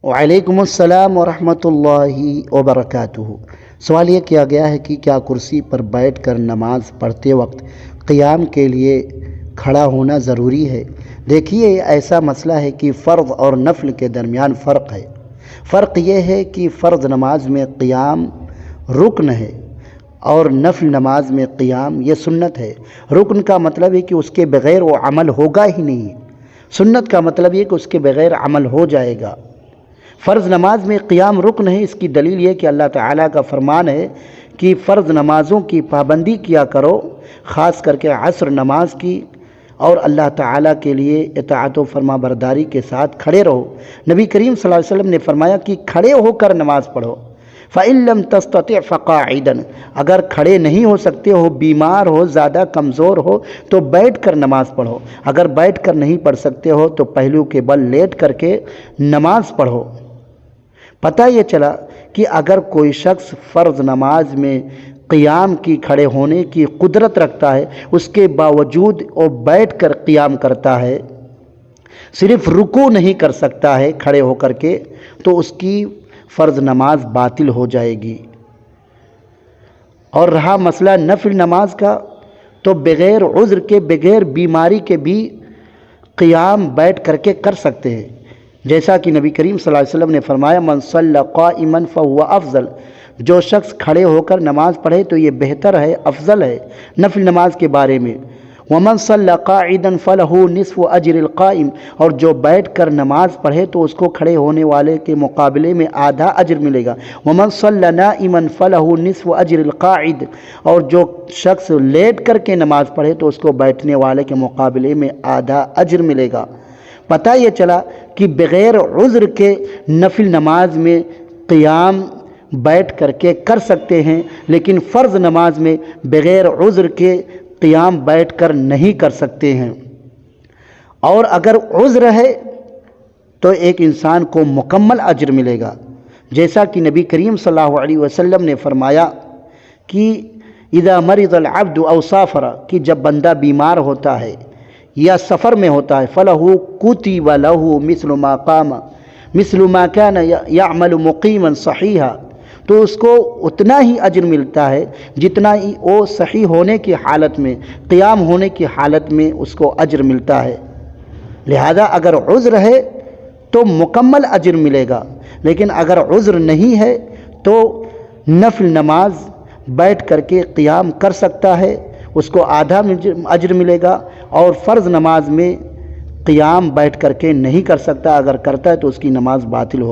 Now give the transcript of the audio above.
وعلیکم السلام ورحمۃ اللہ وبرکاتہ۔ سوال یہ کیا گیا ہے کہ کیا کرسی پر بیٹھ کر نماز پڑھتے وقت قیام کے لیے کھڑا ہونا ضروری ہے؟ دیکھیے، ایسا مسئلہ ہے کہ فرض اور نفل کے درمیان فرق ہے۔ فرق یہ ہے کہ فرض نماز میں قیام رکن ہے اور نفل نماز میں قیام یہ سنت ہے۔ رکن کا مطلب ہے کہ اس کے بغیر وہ عمل ہوگا ہی نہیں، سنت کا مطلب یہ کہ اس کے بغیر عمل ہو جائے گا۔ فرض نماز میں قیام رکن ہے، اس کی دلیل یہ کہ اللہ تعالیٰ کا فرمان ہے کہ فرض نمازوں کی پابندی کیا کرو، خاص کر کے عصر نماز کی، اور اللہ تعالیٰ کے لیے اطاعت و فرما برداری کے ساتھ کھڑے رہو۔ نبی کریم صلی اللہ علیہ وسلم نے فرمایا کہ کھڑے ہو کر نماز پڑھو۔ فَإِن لَّمْ تَسْتَطِعْ فَقَاعِدًا، اگر کھڑے نہیں ہو سکتے ہو، بیمار ہو، زیادہ کمزور ہو، تو بیٹھ کر نماز پڑھو۔ اگر بیٹھ کر نہیں پڑھ سکتے ہو تو پہلو کے بل لیٹ کر کے نماز پڑھو۔ پتہ یہ چلا کہ اگر کوئی شخص فرض نماز میں قیام کی، کھڑے ہونے کی قدرت رکھتا ہے، اس کے باوجود وہ بیٹھ کر قیام کرتا ہے، صرف رکوع نہیں کر سکتا ہے کھڑے ہو کر کے، تو اس کی فرض نماز باطل ہو جائے گی۔ اور رہا مسئلہ نفل نماز کا، تو بغیر عذر کے، بغیر بیماری کے بھی قیام بیٹھ کر کے کر سکتے ہیں، جیسا کہ نبی کریم صلی اللہ علیہ وسلم نے فرمایا من صلی قائما فهو افضل، جو شخص کھڑے ہو کر نماز پڑھے تو یہ بہتر ہے، افضل ہے نفل نماز کے بارے میں۔ ومن صلی قاعدا فله نصف اجر القائم، اور جو بیٹھ کر نماز پڑھے تو اس کو کھڑے ہونے والے کے مقابلے میں آدھا اجر ملے گا۔ ومن صلی نائما فله نصف اجر القاعد، اور جو شخص لیٹ کر کے نماز پڑھے تو اس کو بیٹھنے والے کے مقابلے میں آدھا اجر ملے گا۔ پتہ یہ چلا کہ بغیر عذر کے نفل نماز میں قیام بیٹھ کر کے کر سکتے ہیں، لیکن فرض نماز میں بغیر عذر کے قیام بیٹھ کر نہیں کر سکتے ہیں۔ اور اگر عذر ہے تو ایک انسان کو مکمل اجر ملے گا، جیسا کہ نبی کریم صلی اللہ علیہ وسلم نے فرمایا کہ اذا مرض العبد او سافر، کہ جب بندہ بیمار ہوتا ہے یا سفر میں ہوتا ہے، فَلَهُ كُتِبَ لَهُ مِثْلُ مَا قَامَ مِثْلُ مَا كَانَ يَعْمَلُ مُقِيمًا صَحِيحًا، تو اس کو اتنا ہی اجر ملتا ہے جتنا ہی وہ صحیح ہونے کی حالت میں، قیام ہونے کی حالت میں اس کو اجر ملتا ہے۔ لہذا اگر عذر ہے تو مکمل اجر ملے گا، لیکن اگر عذر نہیں ہے تو نفل نماز بیٹھ کر کے قیام کر سکتا ہے، اس کو آدھا اجر ملے گا، اور فرض نماز میں قیام بیٹھ کر کے نہیں کر سکتا، اگر کرتا ہے تو اس کی نماز باطل ہوگی۔